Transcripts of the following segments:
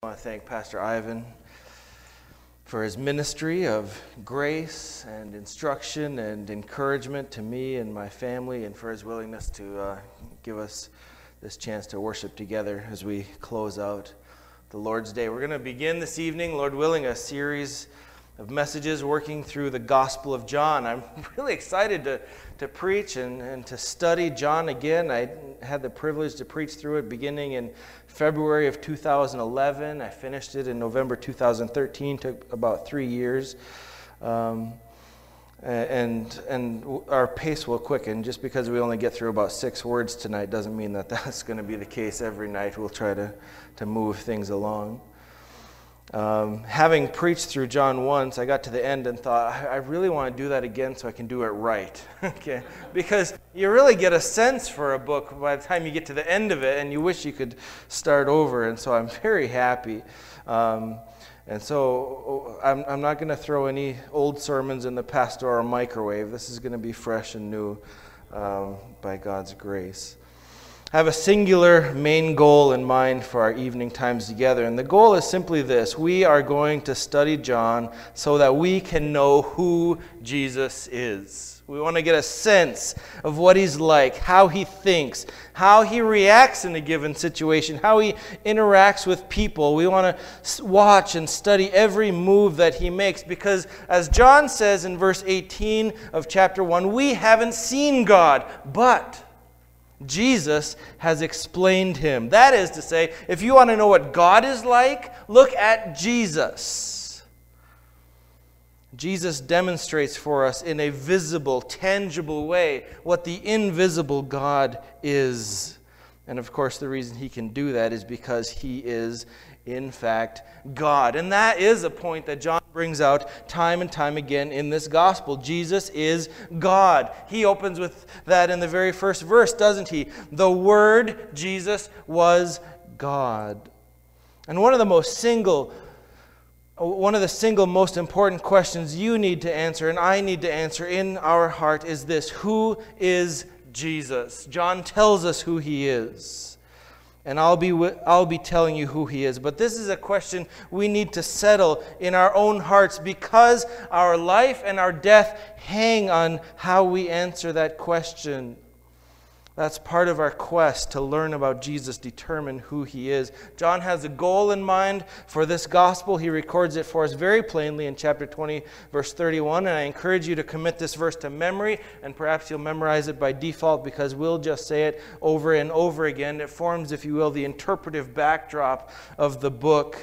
I want to thank Pastor Ivan for his ministry of grace and instruction and encouragement to me and my family, and for his willingness to give us this chance to worship together as we close out the Lord's Day. We're going to begin this evening, Lord willing, a series of messages working through the Gospel of John. I'm really excited to preach and to study John again. I had the privilege to preach through it beginning in February of 2011. I finished it in November 2013. Took about 3 years. And our pace will quicken. Just because we only get through about 6 words tonight doesn't mean that that's going to be the case every night. We'll try to move things along. Having preached through John once, I got to the end and thought, I really want to do that again so I can do it right. Okay? Because you really get a sense for a book by the time you get to the end of it, and you wish you could start over. And so I'm very happy. And so I'm not going to throw any old sermons in the pastoral microwave. This is going to be fresh and new by God's grace. I have a singular main goal in mind for our evening times together, and the goal is simply this. We are going to study John so that we can know who Jesus is. We want to get a sense of what he's like, how he thinks, how he reacts in a given situation, how he interacts with people. We want to watch and study every move that he makes, because as John says in verse 18 of chapter 1, we haven't seen God, but Jesus has explained him. That is to say, if you want to know what God is like, look at Jesus. Jesus demonstrates for us in a visible, tangible way what the invisible God is. And of course, the reason he can do that is because he is, in fact, God. And that is a point that John brings out time and time again in this gospel. Jesus is God. He opens with that in the very first verse, doesn't he? The Word, Jesus, was God. And one of the single most important questions you need to answer and I need to answer in our heart is this: who is Jesus? John tells us who he is. And I'll be telling you who he is. But this is a question we need to settle in our own hearts, because our life and our death hang on how we answer that question. That's part of our quest to learn about Jesus, determine who he is. John has a goal in mind for this gospel. He records it for us very plainly in chapter 20, verse 31. And I encourage you to commit this verse to memory, and perhaps you'll memorize it by default because we'll just say it over and over again. It forms, if you will, the interpretive backdrop of the book.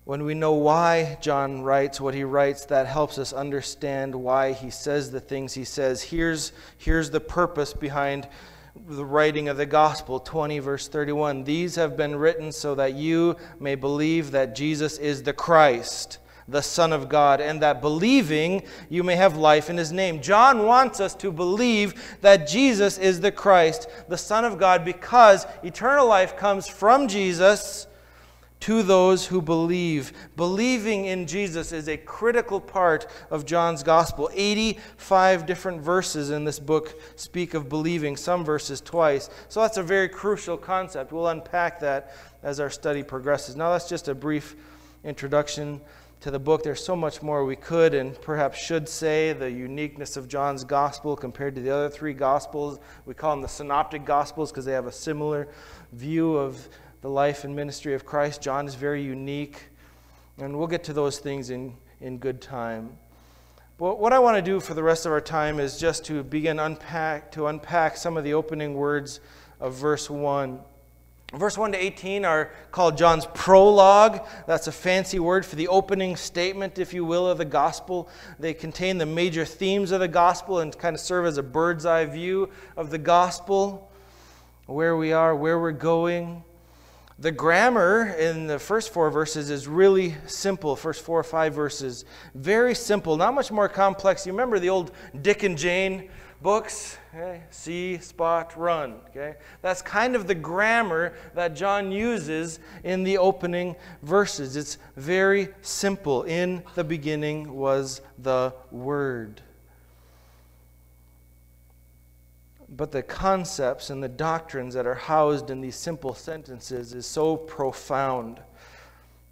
When we know why John writes what he writes, that helps us understand why he says the things he says. Here's the purpose behind the writing of the gospel. 20 verse 31. These have been written so that you may believe that Jesus is the Christ, the Son of God, and that believing you may have life in his name. John wants us to believe that Jesus is the Christ, the Son of God, because eternal life comes from Jesus to those who believe. Believing in Jesus is a critical part of John's gospel. 85 different verses in this book speak of believing, some verses twice. So that's a very crucial concept. We'll unpack that as our study progresses. Now that's just a brief introduction to the book. There's so much more we could and perhaps should say. The uniqueness of John's gospel compared to the other 3 gospels. We call them the synoptic gospels because they have a similar view of the life and ministry of Christ. John is very unique, and we'll get to those things in good time. But what I want to do for the rest of our time is just to begin to unpack some of the opening words of verse 1. Verse 1 to 18 are called John's prologue. That's a fancy word for the opening statement, if you will, of the gospel. They contain the major themes of the gospel and kind of serve as a bird's eye view of the gospel, where we are, where we're going. The grammar in the first 4 verses is really simple. First 4 or 5 verses, very simple, not much more complex. You remember the old Dick and Jane books? Okay? See, spot, run. Okay? That's kind of the grammar that John uses in the opening verses. It's very simple. In the beginning was the Word. But the concepts and the doctrines that are housed in these simple sentences is so profound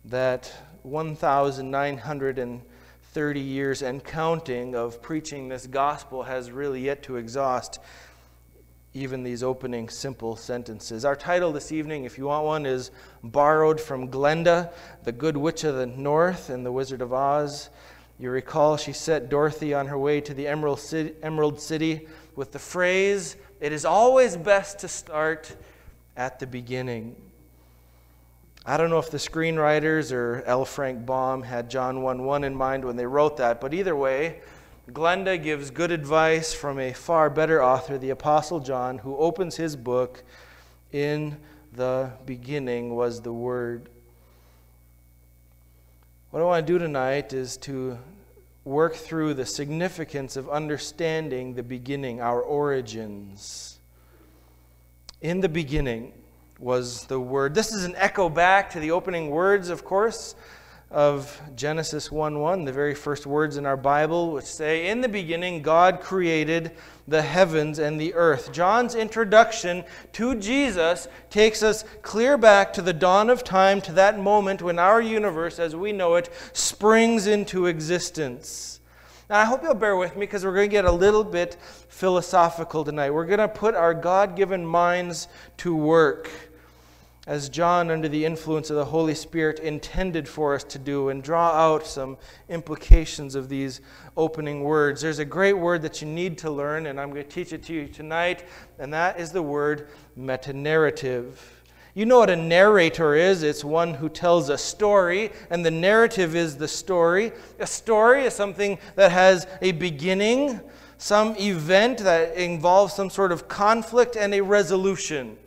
that 1,930 years and counting of preaching this gospel has really yet to exhaust even these opening simple sentences. Our title this evening, if you want one, is borrowed from Glenda, the Good Witch of the North in The Wizard of Oz. You recall she set Dorothy on her way to the Emerald City with the phrase, "It is always best to start at the beginning." I don't know if the screenwriters or L. Frank Baum had John 1:1 in mind when they wrote that, but either way, Glenda gives good advice from a far better author, the Apostle John, who opens his book, "In the beginning was the Word." What I want to do tonight is to work through the significance of understanding the beginning, our origins. In the beginning was the Word. This is an echo back to the opening words, of course, of Genesis 1:1, the very first words in our Bible, which say, "In the beginning God created the heavens and the earth." John's introduction to Jesus takes us clear back to the dawn of time, to that moment when our universe, as we know it, springs into existence. Now, I hope you'll bear with me because we're going to get a little bit philosophical tonight. We're going to put our God-given minds to work, as John, under the influence of the Holy Spirit, intended for us to do, and draw out some implications of these opening words. There's a great word that you need to learn, and I'm going to teach it to you tonight, and that is the word meta-narrative. You know what a narrator is. It's one who tells a story, and the narrative is the story. A story is something that has a beginning, some event that involves some sort of conflict, and a resolution.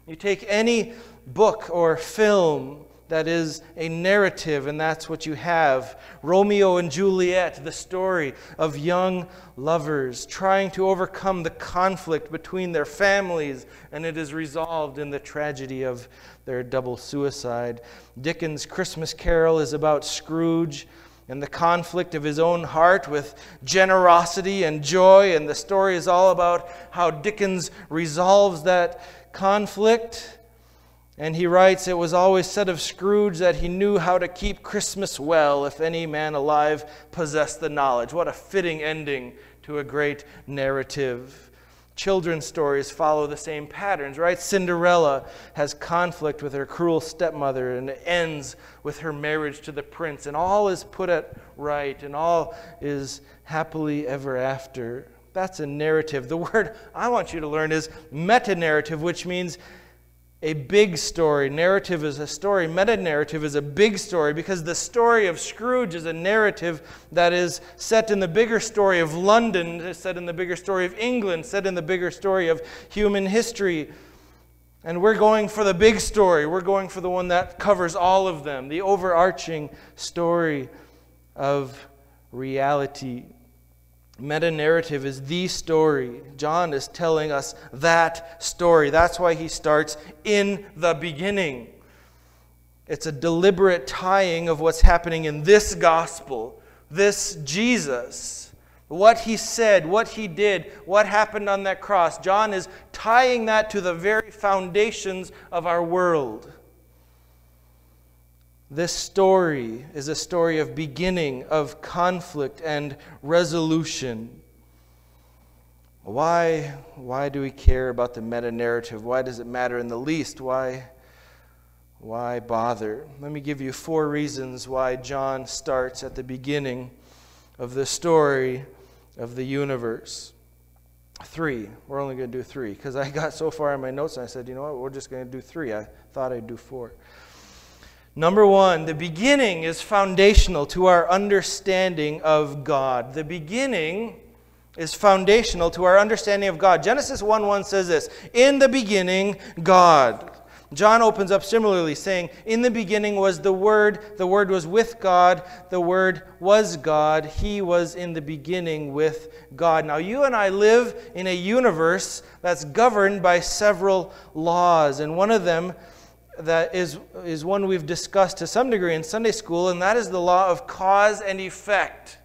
You take any book or film that is a narrative, and that's what you have. Romeo and Juliet, the story of young lovers trying to overcome the conflict between their families, and it is resolved in the tragedy of their double suicide. Dickens' Christmas Carol is about Scrooge and the conflict of his own heart with generosity and joy, and the story is all about how Dickens resolves that conflict. And he writes, "It was always said of Scrooge that he knew how to keep Christmas well, if any man alive possessed the knowledge." What a fitting ending to a great narrative. Children's stories follow the same patterns, right? Cinderella has conflict with her cruel stepmother, and it ends with her marriage to the prince, and all is put at right, and all is happily ever after. That's a narrative. The word I want you to learn is meta-narrative, which means a big story. Narrative is a story. Meta-narrative is a big story, because the story of Scrooge is a narrative that is set in the bigger story of London, set in the bigger story of England, set in the bigger story of human history. And we're going for the big story. We're going for the one that covers all of them, the overarching story of reality. Meta-narrative is the story. John is telling us that story. That's why he starts in the beginning. It's a deliberate tying of what's happening in this gospel, this Jesus. What he said, what he did, what happened on that cross. John is tying that to the very foundations of our world. This story is a story of beginning, of conflict and resolution. Why do we care about the meta-narrative? Why does it matter in the least? Why bother? Let me give you 4 reasons why John starts at the beginning of the story of the universe. 3. We're only going to do 3 because I got so far in my notes and I said, you know what, we're just going to do 3. I thought I'd do 4. Number 1, the beginning is foundational to our understanding of God. The beginning is foundational to our understanding of God. Genesis 1:1 says this, "In the beginning, God." John opens up similarly, saying, "In the beginning was the Word was with God, the Word was God, He was in the beginning with God." Now, you and I live in a universe that's governed by several laws, and one of them that is one we've discussed to some degree in Sunday school, and that is the law of cause and effect.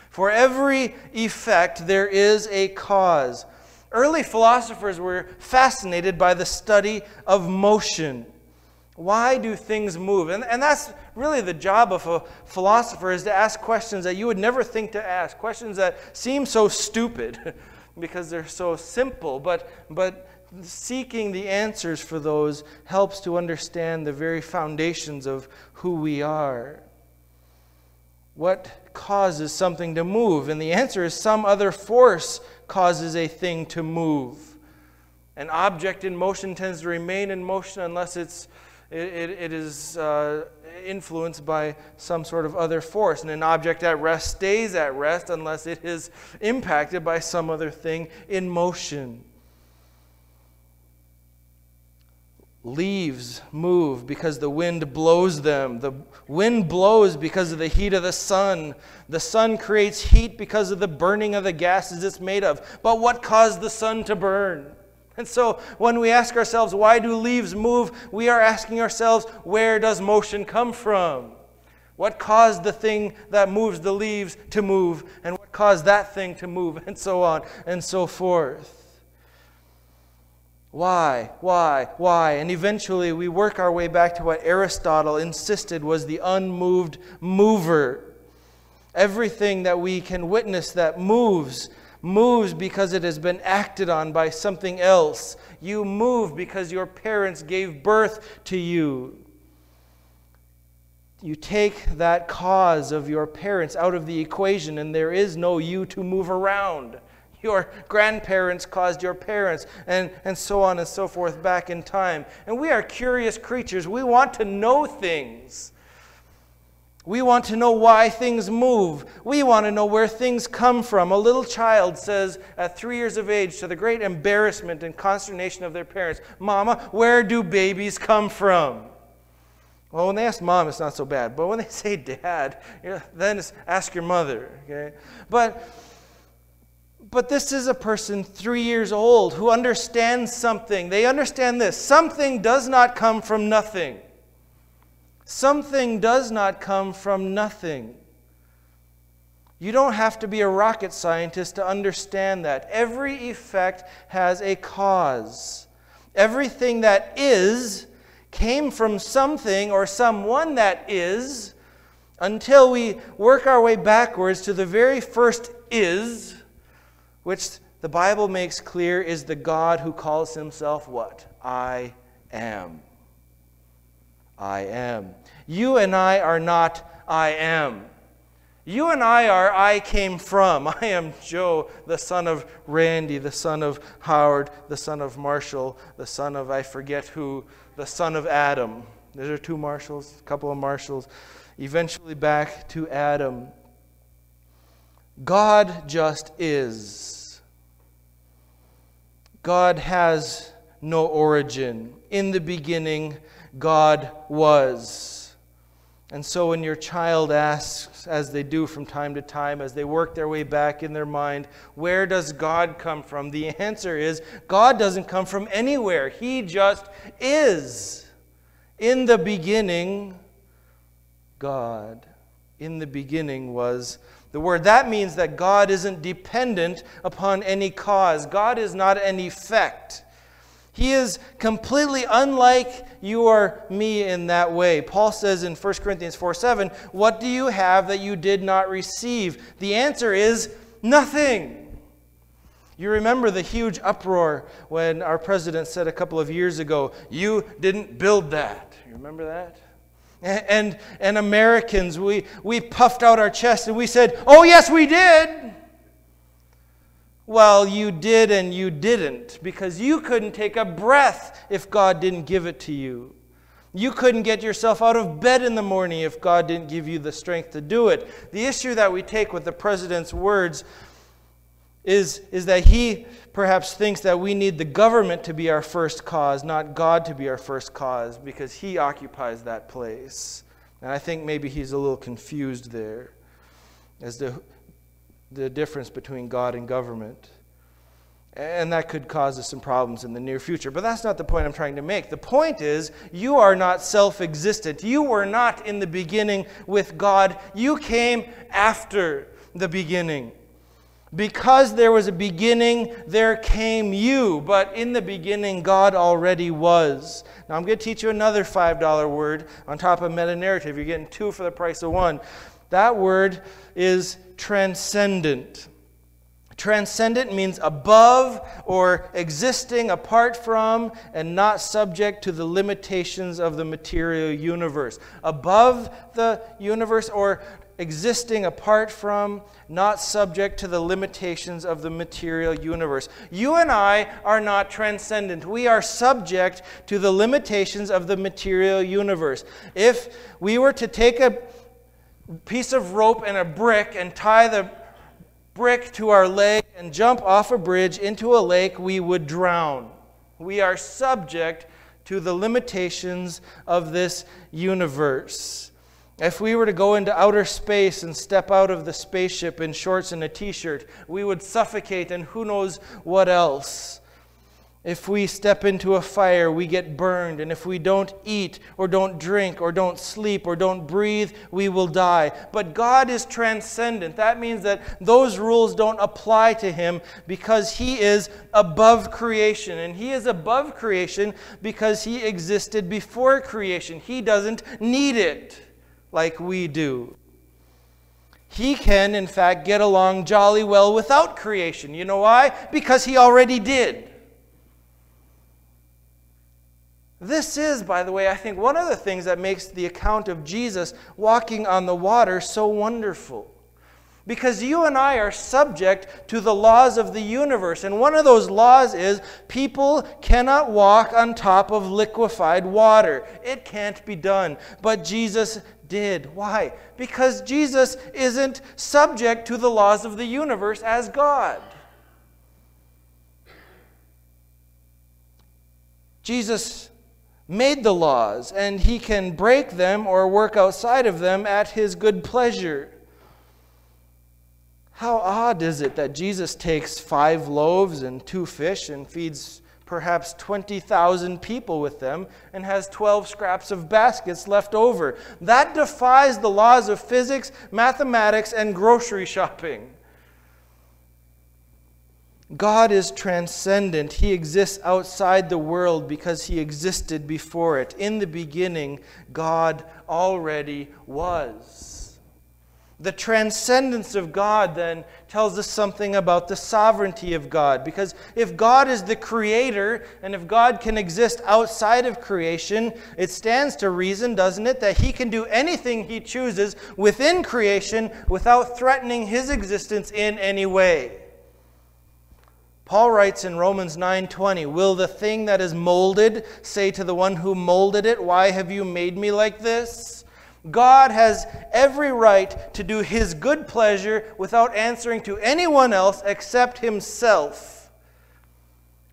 For every effect, there is a cause. Early philosophers were fascinated by the study of motion. Why do things move? And that's really the job of a philosopher, is to ask questions that you would never think to ask, questions that seem so stupid because they're so simple, but seeking the answers for those helps to understand the very foundations of who we are. What causes something to move? And the answer is some other force causes a thing to move. An object in motion tends to remain in motion unless it is influenced by some sort of other force. And an object at rest stays at rest unless it is impacted by some other thing in motion. Leaves move because the wind blows them. The wind blows because of the heat of the sun. The sun creates heat because of the burning of the gases it's made of. But what caused the sun to burn? And so when we ask ourselves, why do leaves move? We are asking ourselves, where does motion come from? What caused the thing that moves the leaves to move? And what caused that thing to move? And so on and so forth. Why? And eventually we work our way back to what Aristotle insisted was the unmoved mover. Everything that we can witness that moves because it has been acted on by something else. You move because your parents gave birth to you. You take that cause of your parents out of the equation and there is no you to move around. Your grandparents caused your parents, and so on and so forth back in time. And we are curious creatures. We want to know things. We want to know why things move. We want to know where things come from. A little child says at 3 years of age, to the great embarrassment and consternation of their parents, "Mama, where do babies come from?" Well, when they ask mom, it's not so bad. But when they say dad, then it's ask your mother. Okay? But this is a person 3 years old who understands something. They understand this. Something does not come from nothing. Something does not come from nothing. You don't have to be a rocket scientist to understand that. Every effect has a cause. Everything that is came from something or someone that is, until we work our way backwards to the very first is, which the Bible makes clear is the God who calls himself what? I am. I am. You and I are not I am. You and I are I came from. I am Joe, the son of Randy, the son of Howard, the son of Marshall, the son of I forget who, the son of Adam. There are two Marshalls, a couple of Marshalls. Eventually back to Adam. God just is. God has no origin. In the beginning, God was. And so when your child asks, as they do from time to time, as they work their way back in their mind, where does God come from? The answer is, God doesn't come from anywhere. He just is. In the beginning, God. In the beginning was the Word. That means that God isn't dependent upon any cause. God is not an effect. He is completely unlike you or me in that way. Paul says in 1 Corinthians 4:7, what do you have that you did not receive? The answer is nothing. You remember the huge uproar when our president said a couple of years ago, you didn't build that. You remember that? And Americans, we puffed out our chest and we said, oh yes, we did. Well, you did and you didn't, because you couldn't take a breath if God didn't give it to you. You couldn't get yourself out of bed in the morning if God didn't give you the strength to do it. The issue that we take with the president's words is that he perhaps thinks that we need the government to be our first cause, not God to be our first cause, because he occupies that place. And I think maybe he's a little confused there as to the difference between God and government. And that could cause us some problems in the near future. But that's not the point I'm trying to make. The point is, you are not self-existent. You were not in the beginning with God. You came after the beginning. Because there was a beginning, there came you. But in the beginning, God already was. Now I'm going to teach you another $5 word on top of meta-narrative. You're getting 2 for the price of 1. That word is transcendent. Transcendent means above or existing apart from and not subject to the limitations of the material universe. Above the universe or existing apart from, not subject to the limitations of the material universe. You and I are not transcendent. We are subject to the limitations of the material universe. If we were to take a piece of rope and a brick and tie the brick to our leg and jump off a bridge into a lake, we would drown. We are subject to the limitations of this universe. If we were to go into outer space and step out of the spaceship in shorts and a t-shirt, we would suffocate and who knows what else. If we step into a fire, we get burned. And if we don't eat or don't drink or don't sleep or don't breathe, we will die. But God is transcendent. That means that those rules don't apply to him because he is above creation. And he is above creation because he existed before creation. He doesn't need it like we do. He can, in fact, get along jolly well without creation. You know why? Because he already did. This is, by the way, I think one of the things that makes the account of Jesus walking on the water so wonderful. Because you and I are subject to the laws of the universe. And one of those laws is people cannot walk on top of liquefied water. It can't be done. But Jesus did. Why? Because Jesus isn't subject to the laws of the universe as God. Jesus made the laws, and he can break them or work outside of them at his good pleasure. How odd is it that Jesus takes 5 loaves and 2 fish and feeds perhaps 20,000 people with them and has 12 scraps of baskets left over? That defies the laws of physics, mathematics, and grocery shopping. God is transcendent. He exists outside the world because he existed before it. In the beginning, God already was. The transcendence of God then tells us something about the sovereignty of God. Because if God is the creator, and if God can exist outside of creation, it stands to reason, doesn't it, that he can do anything he chooses within creation without threatening his existence in any way. Paul writes in Romans 9:20, "Will the thing that is molded say to the one who molded it, 'Why have you made me like this?'" God has every right to do his good pleasure without answering to anyone else except himself.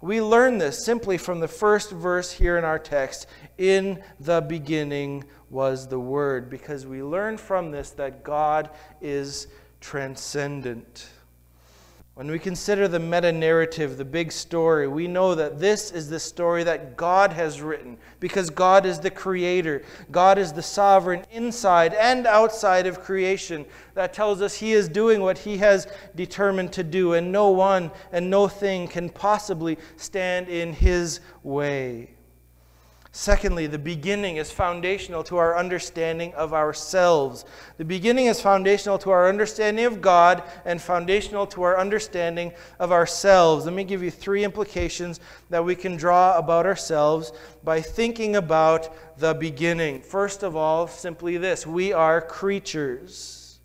We learn this simply from the first verse here in our text. In the beginning was the Word, because we learn from this that God is transcendent. When we consider the meta-narrative, the big story, we know that this is the story that God has written because God is the creator. God is the sovereign inside and outside of creation. That tells us he is doing what he has determined to do, and no one and no thing can possibly stand in his way. Secondly, the beginning is foundational to our understanding of ourselves. The beginning is foundational to our understanding of God and foundational to our understanding of ourselves. Let me give you 3 implications that we can draw about ourselves by thinking about the beginning. First of all, simply this: we are creatures.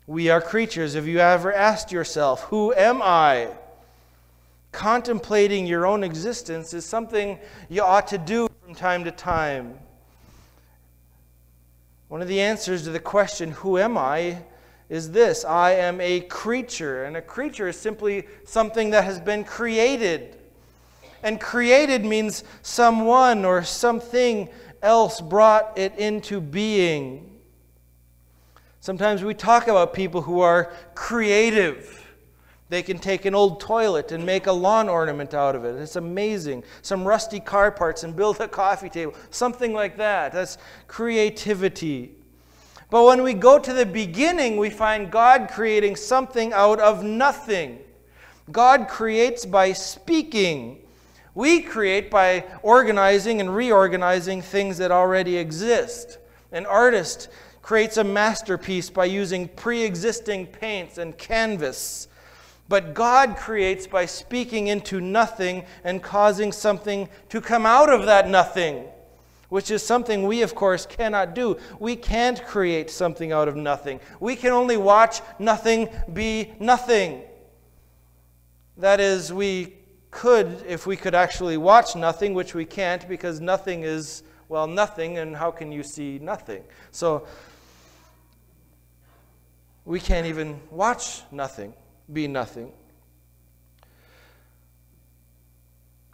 We are creatures. Have you ever asked yourself, who am I? Contemplating your own existence is something you ought to do from time to time. One of the answers to the question, who am I, is this: I am a creature. And a creature is simply something that has been created. And created means someone or something else brought it into being. Sometimes we talk about people who are creative. They can take an old toilet and make a lawn ornament out of it. It's amazing. Some rusty car parts and build a coffee table. Something like that. That's creativity. But when we go to the beginning, we find God creating something out of nothing. God creates by speaking. We create by organizing and reorganizing things that already exist. An artist creates a masterpiece by using pre-existing paints and canvas. But God creates by speaking into nothing and causing something to come out of that nothing, which is something we, of course, cannot do. We can't create something out of nothing. We can only watch nothing be nothing. That is, we could, if we could actually watch nothing, which we can't because nothing is, well, nothing, and how can you see nothing? So, we can't even watch nothing be nothing.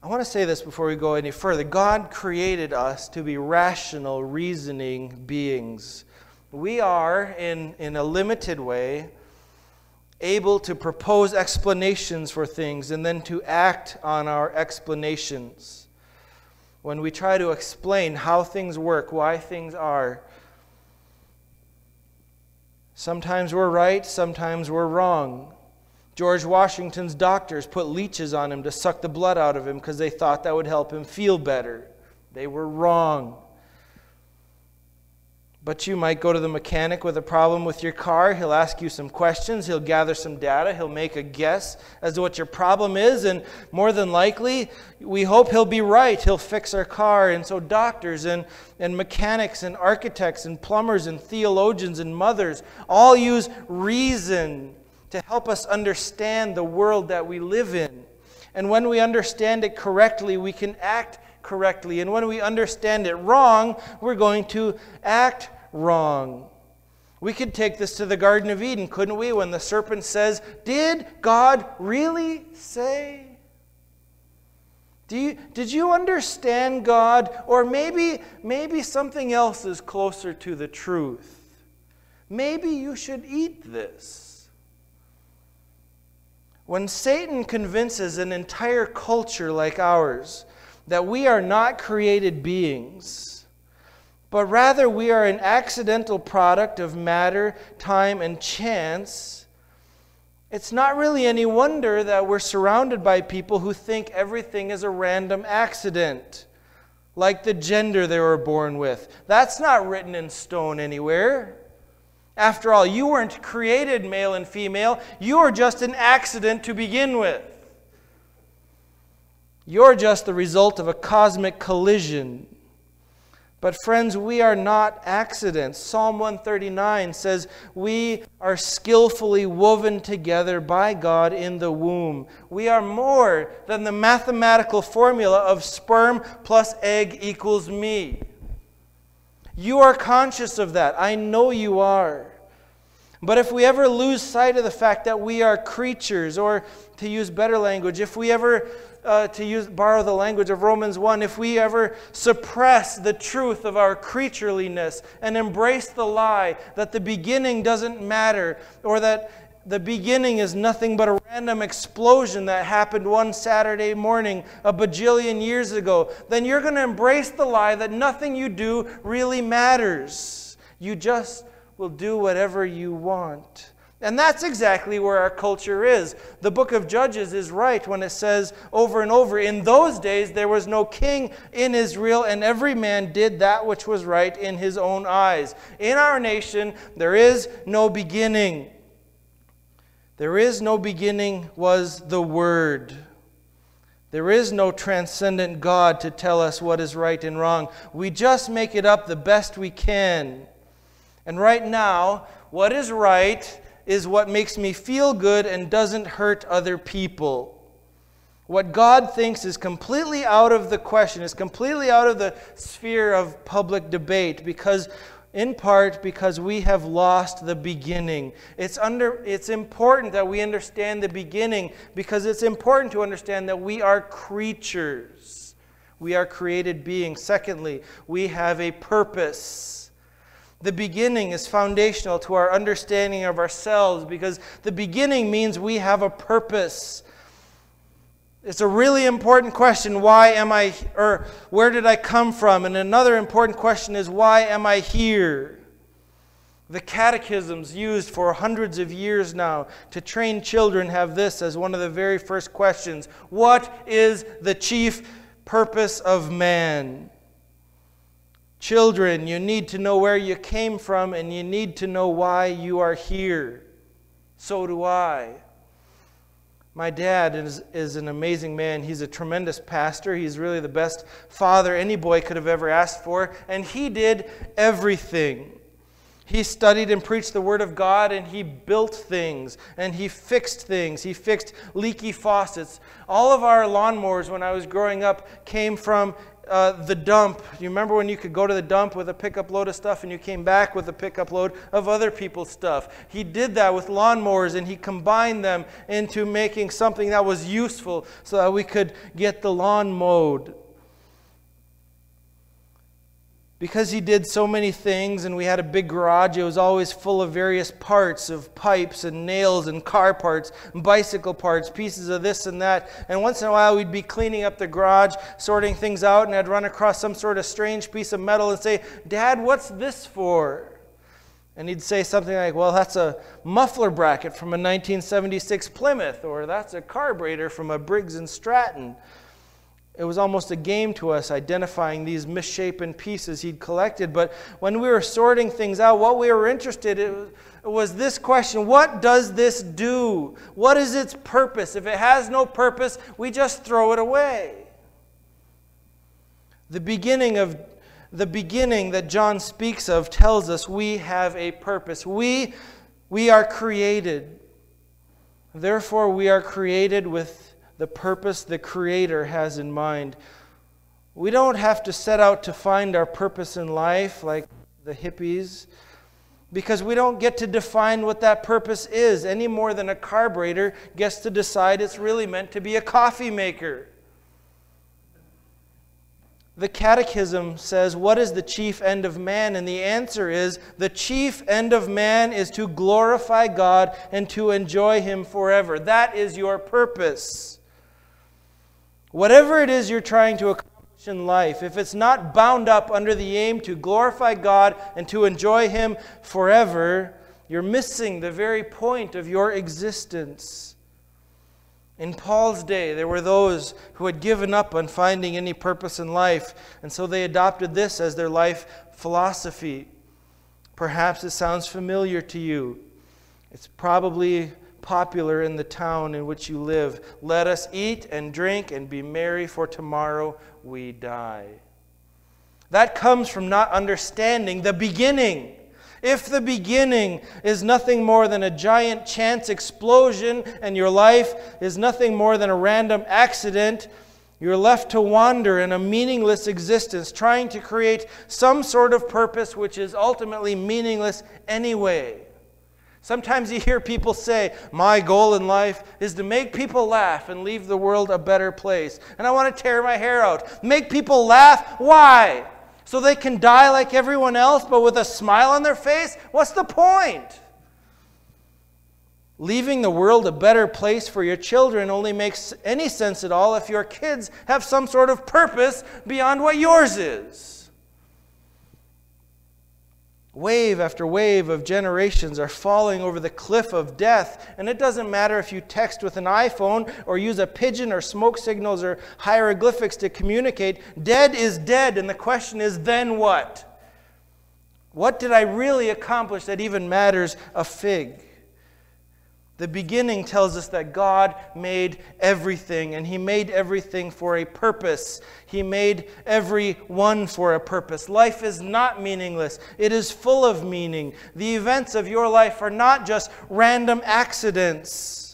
I want to say this before we go any further. God created us to be rational, reasoning beings. We are, in a limited way, able to propose explanations for things and then to act on our explanations. When we try to explain how things work, why things are, sometimes we're right, sometimes we're wrong. George Washington's doctors put leeches on him to suck the blood out of him because they thought that would help him feel better. They were wrong. But you might go to the mechanic with a problem with your car. He'll ask you some questions. He'll gather some data. He'll make a guess as to what your problem is. And more than likely, we hope he'll be right. He'll fix our car. And so doctors and mechanics and architects and plumbers and theologians and mothers all use reason to help us understand the world that we live in. And when we understand it correctly, we can act correctly. And when we understand it wrong, we're going to act wrong. We could take this to the Garden of Eden, couldn't we? When the serpent says, "Did God really say?" Did you understand God? Or maybe something else is closer to the truth. Maybe you should eat this. When Satan convinces an entire culture like ours that we are not created beings, but rather we are an accidental product of matter, time, and chance, it's not really any wonder that we're surrounded by people who think everything is a random accident, like the gender they were born with. That's not written in stone anywhere. After all, you weren't created male and female. You are just an accident to begin with. You're just the result of a cosmic collision. But friends, we are not accidents. Psalm 139 says, we are skillfully woven together by God in the womb. We are more than the mathematical formula of sperm plus egg equals me. You are conscious of that. I know you are. But if we ever lose sight of the fact that we are creatures, or to use better language, if we ever, borrow the language of Romans 1, if we ever suppress the truth of our creatureliness and embrace the lie that the beginning doesn't matter, or that the beginning is nothing but a random explosion that happened one Saturday morning a bajillion years ago, then you're going to embrace the lie that nothing you do really matters. You just will do whatever you want. And that's exactly where our culture is. The book of Judges is right when it says over and over, in those days there was no king in Israel, and every man did that which was right in his own eyes. In our nation, there is no beginning. There is no beginning was the Word. There is no transcendent God to tell us what is right and wrong. We just make it up the best we can. And right now, what is right is what makes me feel good and doesn't hurt other people. What God thinks is completely out of the question, is completely out of the sphere of public debate, in part because we have lost the beginning. It's important that we understand the beginning, because it's important to understand that we are creatures. We are created beings. Secondly, we have a purpose. The beginning is foundational to our understanding of ourselves, because the beginning means we have a purpose. It's a really important question, where did I come from? And another important question is, why am I here? The catechisms used for hundreds of years now to train children have this as one of the very first questions. What is the chief purpose of man? Children, you need to know where you came from and you need to know why you are here. So do I. My dad is an amazing man. He's a tremendous pastor. He's really the best father any boy could have ever asked for. And he did everything. He studied and preached the Word of God, and he built things, and he fixed things. He fixed leaky faucets. All of our lawnmowers when I was growing up came from the dump. You remember when you could go to the dump with a pickup load of stuff and you came back with a pickup load of other people's stuff? He did that with lawnmowers, and he combined them into making something that was useful so that we could get the lawn mowed. Because he did so many things and we had a big garage, it was always full of various parts of pipes and nails and car parts and bicycle parts, pieces of this and that. And once in a while we'd be cleaning up the garage, sorting things out, and I'd run across some sort of strange piece of metal and say, "Dad, what's this for?" And he'd say something like, "Well, that's a muffler bracket from a 1976 Plymouth," or "That's a carburetor from a Briggs & Stratton." It was almost a game to us identifying these misshapen pieces he'd collected. But when we were sorting things out, what we were interested in was this question: what does this do? What is its purpose? If it has no purpose, we just throw it away. The beginning that John speaks of tells us we have a purpose. We are created. Therefore, we are created with the purpose the Creator has in mind. We don't have to set out to find our purpose in life like the hippies, because we don't get to define what that purpose is any more than a carburetor gets to decide it's really meant to be a coffee maker. The Catechism says, what is the chief end of man? And the answer is, the chief end of man is to glorify God and to enjoy Him forever. That is your purpose. Whatever it is you're trying to accomplish in life, if it's not bound up under the aim to glorify God and to enjoy Him forever, you're missing the very point of your existence. In Paul's day, there were those who had given up on finding any purpose in life, and so they adopted this as their life philosophy. Perhaps it sounds familiar to you. It's probably popular in the town in which you live. Let us eat and drink and be merry, for tomorrow we die. That comes from not understanding the beginning. If the beginning is nothing more than a giant chance explosion and your life is nothing more than a random accident, you're left to wander in a meaningless existence, trying to create some sort of purpose which is ultimately meaningless anyway. Sometimes you hear people say, "My goal in life is to make people laugh and leave the world a better place." And I want to tear my hair out. Make people laugh? Why? So they can die like everyone else, but with a smile on their face? What's the point? Leaving the world a better place for your children only makes any sense at all if your kids have some sort of purpose beyond what yours is. Wave after wave of generations are falling over the cliff of death, and it doesn't matter if you text with an iPhone or use a pigeon or smoke signals or hieroglyphics to communicate. Dead is dead, and the question is, then what? What did I really accomplish that even matters a fig? The beginning tells us that God made everything, and He made everything for a purpose. He made everyone for a purpose. Life is not meaningless. It is full of meaning. The events of your life are not just random accidents.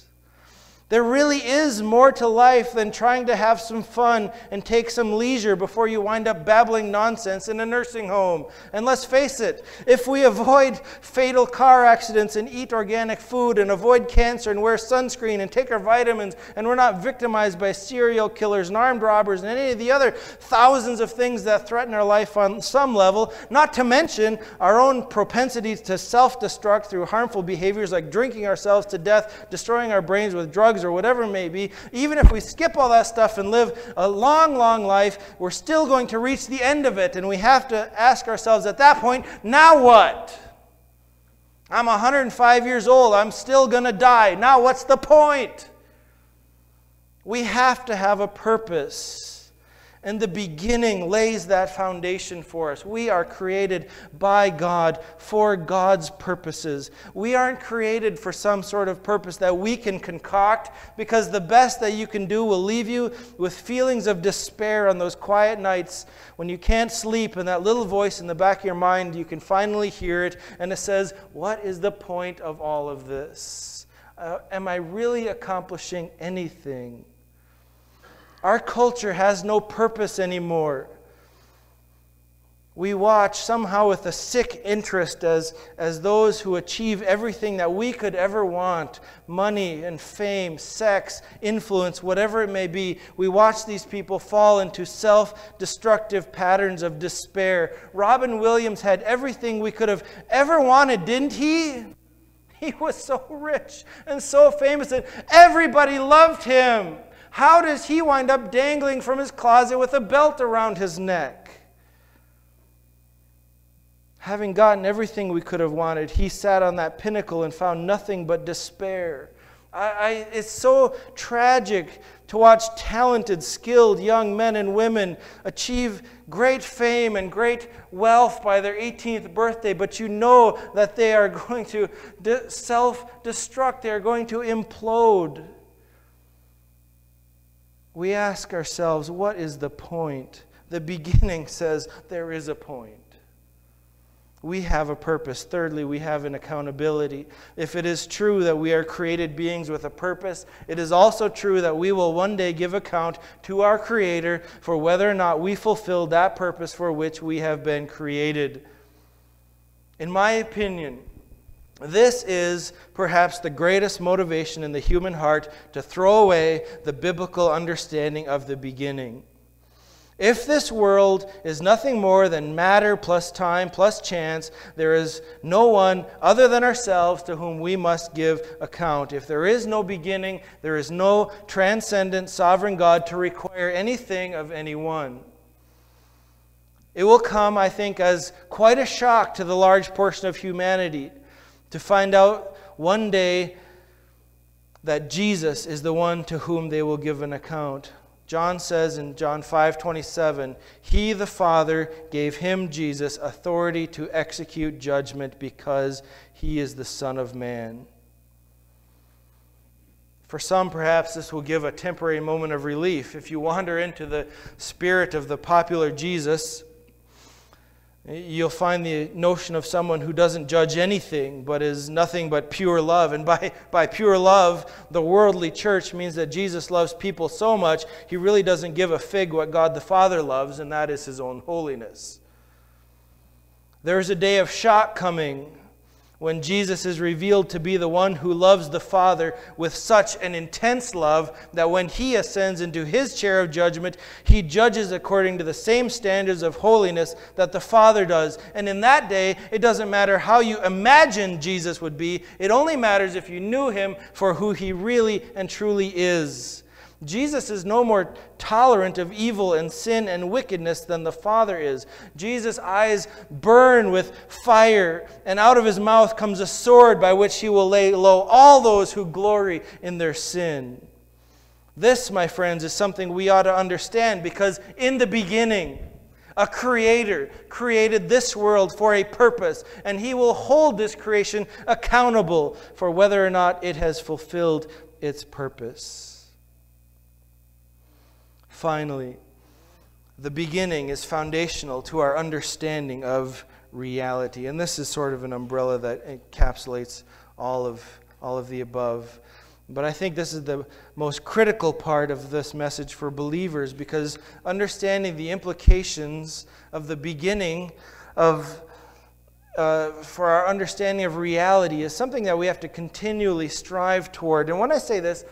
There really is more to life than trying to have some fun and take some leisure before you wind up babbling nonsense in a nursing home. And let's face it, if we avoid fatal car accidents and eat organic food and avoid cancer and wear sunscreen and take our vitamins and we're not victimized by serial killers and armed robbers and any of the other thousands of things that threaten our life on some level, not to mention our own propensities to self-destruct through harmful behaviors like drinking ourselves to death, destroying our brains with drugs, or whatever it may be, even if we skip all that stuff and live a long, long life, we're still going to reach the end of it. And we have to ask ourselves at that point, now what? I'm 105 years old. I'm still going to die. Now what's the point? We have to have a purpose. And the beginning lays that foundation for us. We are created by God for God's purposes. We aren't created for some sort of purpose that we can concoct, because the best that you can do will leave you with feelings of despair on those quiet nights when you can't sleep, and that little voice in the back of your mind, you can finally hear it, and it says, what is the point of all of this? Am I really accomplishing anything? Our culture has no purpose anymore. We watch somehow with a sick interest as those who achieve everything that we could ever want, money and fame, sex, influence, whatever it may be. We watch these people fall into self-destructive patterns of despair. Robin Williams had everything we could have ever wanted, didn't he? He was so rich and so famous that everybody loved him. How does he wind up dangling from his closet with a belt around his neck? Having gotten everything we could have wanted, he sat on that pinnacle and found nothing but despair. It's so tragic to watch talented, skilled young men and women achieve great fame and great wealth by their 18th birthday, but you know that they are going to self-destruct. They are going to implode. We ask ourselves, what is the point? The beginning says there is a point. We have a purpose. Thirdly, we have an accountability. If it is true that we are created beings with a purpose, it is also true that we will one day give account to our Creator for whether or not we fulfilled that purpose for which we have been created. In my opinion, this is perhaps the greatest motivation in the human heart to throw away the biblical understanding of the beginning. If this world is nothing more than matter plus time plus chance, there is no one other than ourselves to whom we must give account. If there is no beginning, there is no transcendent sovereign God to require anything of anyone. It will come, I think, as quite a shock to the large portion of humanity to find out one day that Jesus is the one to whom they will give an account. John says in John 5:27, He, the Father, gave him, Jesus, authority to execute judgment because he is the Son of Man. For some, perhaps this will give a temporary moment of relief. If you wander into the spirit of the popular Jesus, you'll find the notion of someone who doesn't judge anything but is nothing but pure love. And by pure love, the worldly church means that Jesus loves people so much, he really doesn't give a fig what God the Father loves, and that is his own holiness. There's a day of shock coming when Jesus is revealed to be the one who loves the Father with such an intense love that when he ascends into his chair of judgment, he judges according to the same standards of holiness that the Father does. And in that day, it doesn't matter how you imagine Jesus would be. It only matters if you knew him for who he really and truly is. Jesus is no more tolerant of evil and sin and wickedness than the Father is. Jesus' eyes burn with fire, and out of his mouth comes a sword by which he will lay low all those who glory in their sin. This, my friends, is something we ought to understand, because in the beginning, a creator created this world for a purpose, and he will hold this creation accountable for whether or not it has fulfilled its purpose. Finally, the beginning is foundational to our understanding of reality. And this is sort of an umbrella that encapsulates all of the above. But I think this is the most critical part of this message for believers, because understanding the implications of the beginning of for our understanding of reality is something that we have to continually strive toward. And when I say this,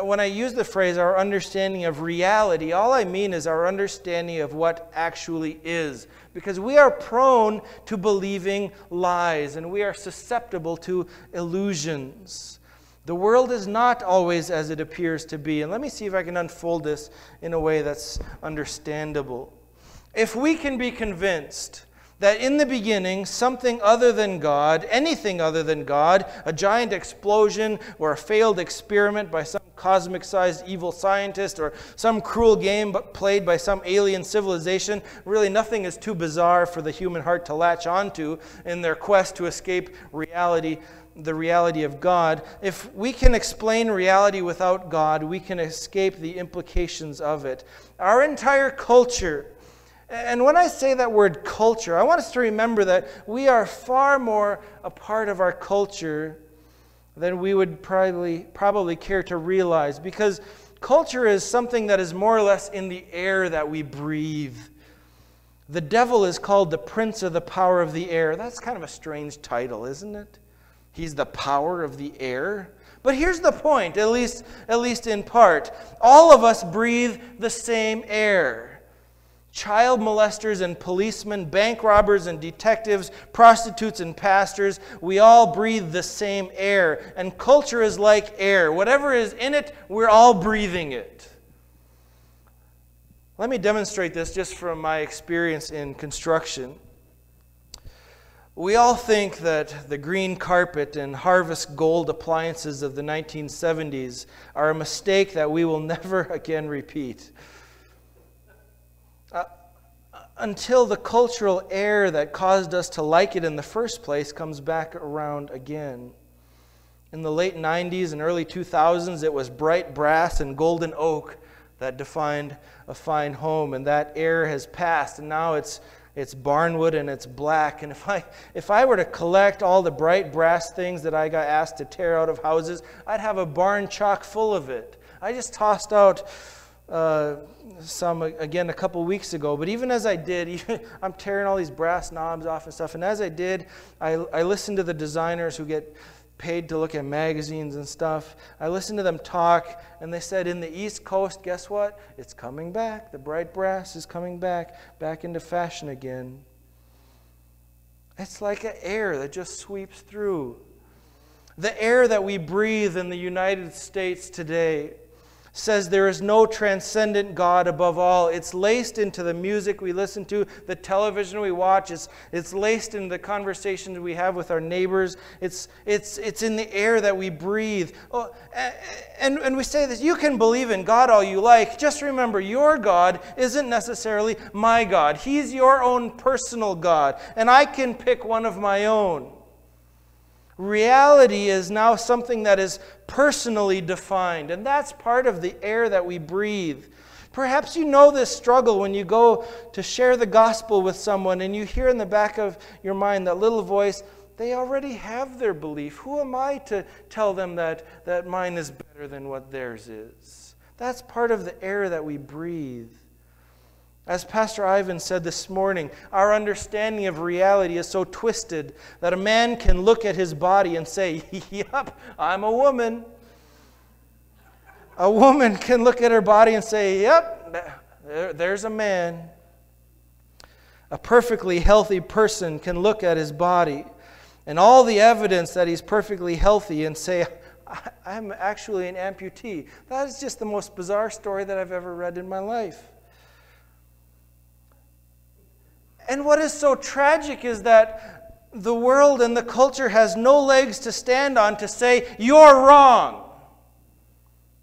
when I use the phrase our understanding of reality, all I mean is our understanding of what actually is. Because we are prone to believing lies, and we are susceptible to illusions. The world is not always as it appears to be. And let me see if I can unfold this in a way that's understandable. If we can be convinced That in the beginning, something other than God, anything other than God, a giant explosion or a failed experiment by some cosmic-sized evil scientist or some cruel game played by some alien civilization, really nothing is too bizarre for the human heart to latch onto in their quest to escape reality, the reality of God. If we can explain reality without God, we can escape the implications of it. Our entire culture, and when I say that word culture, I want us to remember that we are far more a part of our culture than we would probably care to realize, because culture is something that is more or less in the air that we breathe. The devil is called the prince of the power of the air. That's kind of a strange title, isn't it? He's the power of the air. But here's the point, at least in part. All of us breathe the same air. Child molesters and policemen, bank robbers and detectives, prostitutes and pastors, we all breathe the same air. And culture is like air. Whatever is in it, we're all breathing it. Let me demonstrate this just from my experience in construction. We all think that the green carpet and harvest gold appliances of the 1970s are a mistake that we will never again repeat. Until the cultural air that caused us to like it in the first place comes back around again. In the late 90s and early 2000s, it was bright brass and golden oak that defined a fine home, and that air has passed, and now it's barnwood and it's black. And if I were to collect all the bright brass things that I got asked to tear out of houses, I'd have a barn chock full of it. I just tossed out some again a couple weeks ago, but even as I did, I'm tearing all these brass knobs off and stuff, and as I did, I listened to the designers who get paid to look at magazines and stuff. I listened to them talk, and they said in the East Coast, guess what? It's coming back. The bright brass is coming back into fashion again. It's like an air that just sweeps through. The air that we breathe in the United States today says there is no transcendent God above all. It's laced into the music we listen to, the television we watch. It's laced into the conversations we have with our neighbors. It's in the air that we breathe. Oh, and we say this, you can believe in God all you like. Just remember, your God isn't necessarily my God. He's your own personal God, and I can pick one of my own. Reality is now something that is personally defined, and that's part of the air that we breathe. Perhaps you know this struggle when you go to share the gospel with someone and you hear in the back of your mind that little voice, they already have their belief. Who am I to tell them that mine is better than what theirs is? That's part of the air that we breathe. As Pastor Ivan said this morning, our understanding of reality is so twisted that a man can look at his body and say, yep, I'm a woman. A woman can look at her body and say, yep, there's a man. A perfectly healthy person can look at his body and all the evidence that he's perfectly healthy and say, I'm actually an amputee. That is just the most bizarre story that I've ever read in my life. And what is so tragic is that the world and the culture has no legs to stand on to say, you're wrong.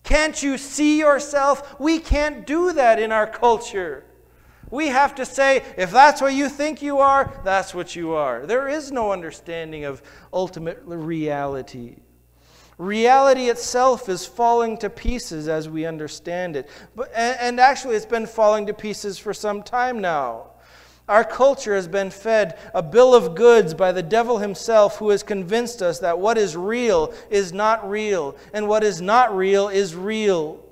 Can't you see yourself? We can't do that in our culture. We have to say, if that's what you think you are, that's what you are. There is no understanding of ultimate reality. Reality itself is falling to pieces as we understand it. And actually, it's been falling to pieces for some time now. Our culture has been fed a bill of goods by the devil himself, who has convinced us that what is real is not real, and what is not real is real.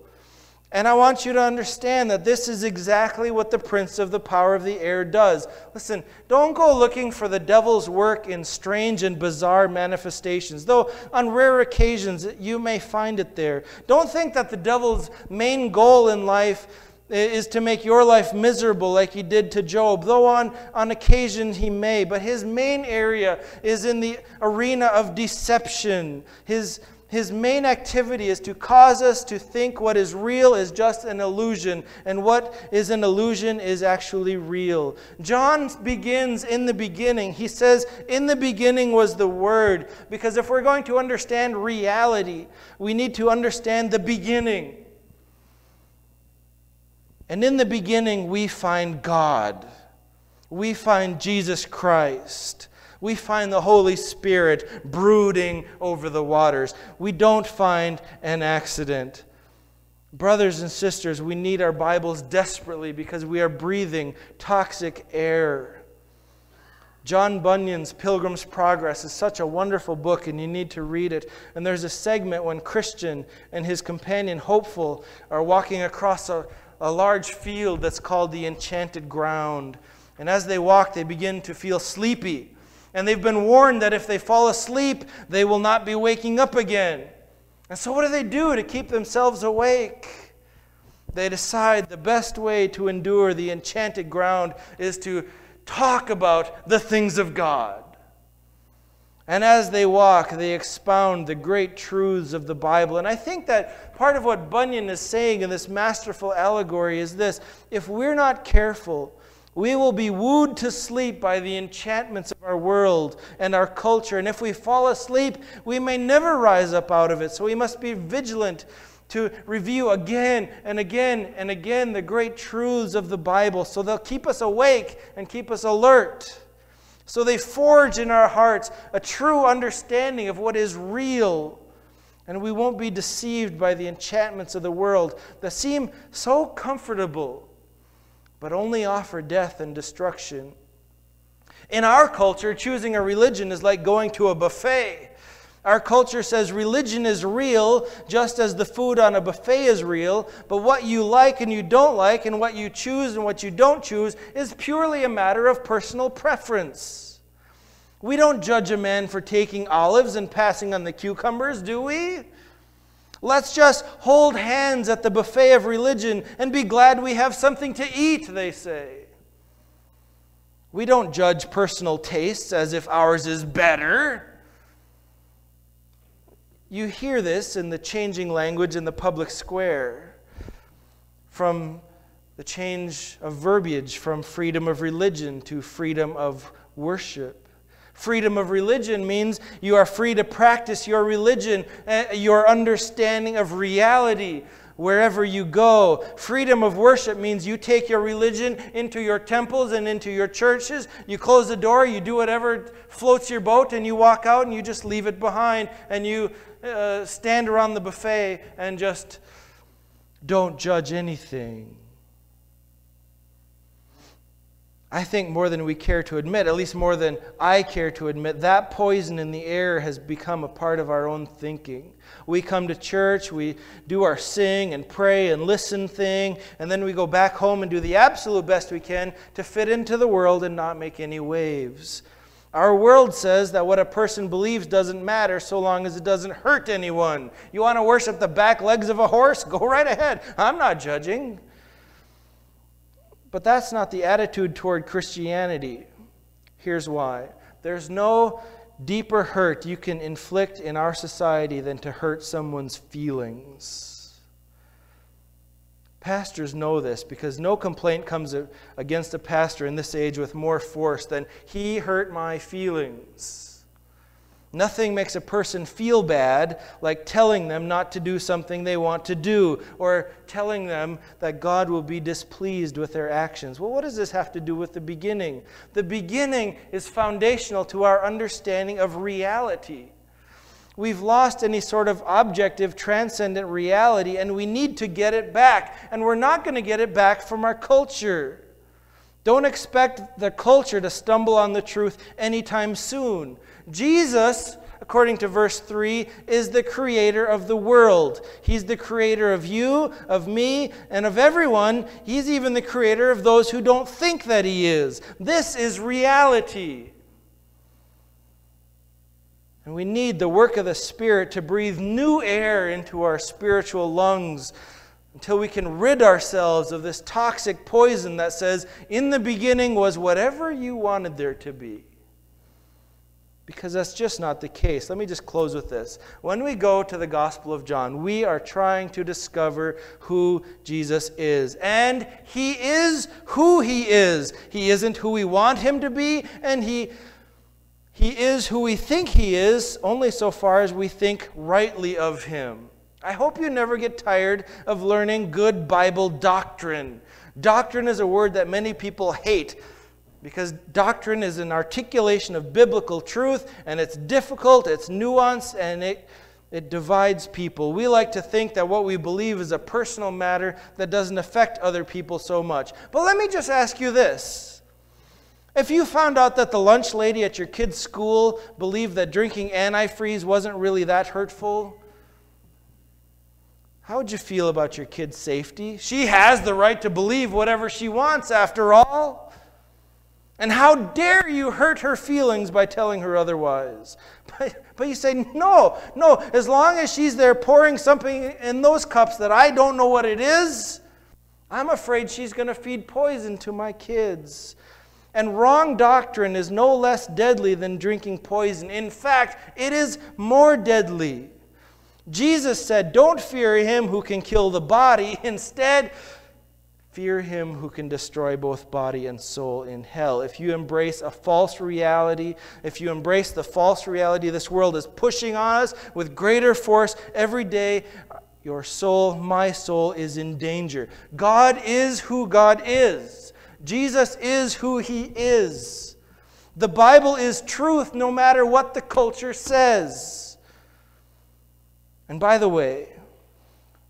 And I want you to understand that this is exactly what the prince of the power of the air does. Listen, don't go looking for the devil's work in strange and bizarre manifestations, though on rare occasions you may find it there. Don't think that the devil's main goal in life is to make your life miserable like he did to Job, though on occasion he may. But his main area is in the arena of deception. His His main activity is to cause us to think what is real is just an illusion, and what is an illusion is actually real. John begins in the beginning. He says, in the beginning was the Word, because if we're going to understand reality, we need to understand the beginning. And in the beginning, we find God. We find Jesus Christ. We find the Holy Spirit brooding over the waters. We don't find an accident. Brothers and sisters, we need our Bibles desperately because we are breathing toxic air. John Bunyan's Pilgrim's Progress is such a wonderful book, and you need to read it. And there's a segment when Christian and his companion Hopeful are walking across a large field that's called the Enchanted Ground. And as they walk, they begin to feel sleepy. And they've been warned that if they fall asleep, they will not be waking up again. And so what do to keep themselves awake? They decide the best way to endure the enchanted ground is to talk about the things of God. And as they walk, they expound the great truths of the Bible. And I think that part of what Bunyan is saying in this masterful allegory is this: if we're not careful, we will be wooed to sleep by the enchantments of our world and our culture. And if we fall asleep, we may never rise up out of it. So we must be vigilant to review again and again and again the great truths of the Bible, so they'll keep us awake and keep us alert. So they forge in our hearts a true understanding of what is real. And we won't be deceived by the enchantments of the world that seem so comfortable, but only offer death and destruction. In our culture, choosing a religion is like going to a buffet. Our culture says religion is real, just as the food on a buffet is real, but what you like and you don't like, and what you choose and what you don't choose, is purely a matter of personal preference. We don't judge a man for taking olives and passing on the cucumbers, do we? Let's just hold hands at the buffet of religion and be glad we have something to eat, they say. We don't judge personal tastes as if ours is better. You hear this in the changing language in the public square, from the change of verbiage from freedom of religion to freedom of worship. Freedom of religion means you are free to practice your religion, your understanding of reality wherever you go. Freedom of worship means you take your religion into your temples and into your churches. You close the door, you do whatever floats your boat, and you walk out and you just leave it behind. And you stand around the buffet and just don't judge anything. I think more than we care to admit, at least more than I care to admit, that poison in the air has become a part of our own thinking. We come to church, we do our sing and pray and listen thing, and then we go back home and do the absolute best we can to fit into the world and not make any waves. Our world says that what a person believes doesn't matter so long as it doesn't hurt anyone. You want to worship the back legs of a horse? Go right ahead. I'm not judging. But that's not the attitude toward Christianity. Here's why. There's no deeper hurt you can inflict in our society than to hurt someone's feelings. Pastors know this because no complaint comes against a pastor in this age with more force than, "He hurt my feelings." Nothing makes a person feel bad like telling them not to do something they want to do, or telling them that God will be displeased with their actions. Well, what does this have to do with the beginning? The beginning is foundational to our understanding of reality. We've lost any sort of objective, transcendent reality, and we need to get it back. And we're not going to get it back from our culture. Don't expect the culture to stumble on the truth anytime soon. Jesus, according to verse 3, is the creator of the world. He's the creator of you, of me, and of everyone. He's even the creator of those who don't think that he is. This is reality. And we need the work of the Spirit to breathe new air into our spiritual lungs until we can rid ourselves of this toxic poison that says, in the beginning was whatever you wanted there to be. Because that's just not the case. Let me just close with this. When we go to the Gospel of John, we are trying to discover who Jesus is. And he is who he is. He isn't who we want him to be, and he is who we think he is, only so far as we think rightly of him. I hope you never get tired of learning good Bible doctrine. Doctrine is a word that many people hate, because doctrine is an articulation of biblical truth, and it's difficult, it's nuanced, and it divides people. We like to think that what we believe is a personal matter that doesn't affect other people so much. But let me just ask you this. If you found out that the lunch lady at your kid's school believed that drinking antifreeze wasn't really that hurtful, how would you feel about your kid's safety? She has the right to believe whatever she wants, after all. And how dare you hurt her feelings by telling her otherwise? But you say, no, as long as she's there pouring something in those cups that I don't know what it is, I'm afraid she's going to feed poison to my kids. And wrong doctrine is no less deadly than drinking poison. In fact, it is more deadly. Jesus said, don't fear him who can kill the body. Instead, fear him who can destroy both body and soul in hell. If you embrace a false reality, if you embrace the false reality this world is pushing on us with greater force every day, your soul, my soul, is in danger. God is who God is. Jesus is who he is. The Bible is truth no matter what the culture says. And by the way,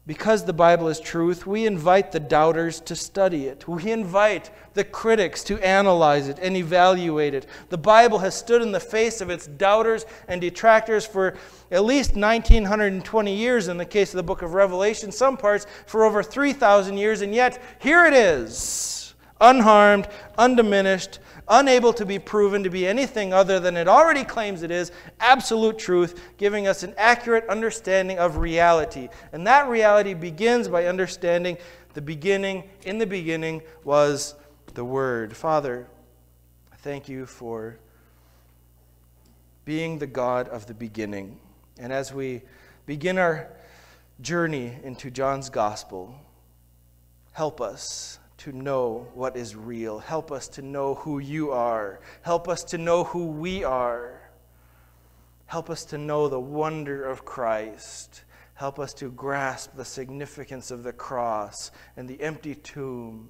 because the Bible is truth, we invite the doubters to study it. We invite the critics to analyze it and evaluate it. The Bible has stood in the face of its doubters and detractors for at least 1,920 years in the case of the book of Revelation, some parts for over 3,000 years, and yet here it is, unharmed, undiminished, unable to be proven to be anything other than it already claims it is, absolute truth, giving us an accurate understanding of reality. And that reality begins by understanding the beginning. In the beginning was the Word. Father, thank you for being the God of the beginning. And as we begin our journey into John's Gospel, help us to know what is real. Help us to know who you are. Help us to know who we are. Help us to know the wonder of Christ. Help us to grasp the significance of the cross and the empty tomb,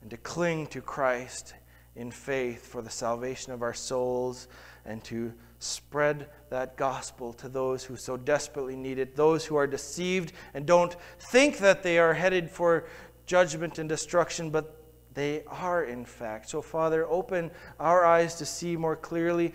and to cling to Christ in faith for the salvation of our souls, and to spread that gospel to those who so desperately need it, those who are deceived and don't think that they are headed for judgment and destruction, but they are in fact. So Father, open our eyes to see more clearly.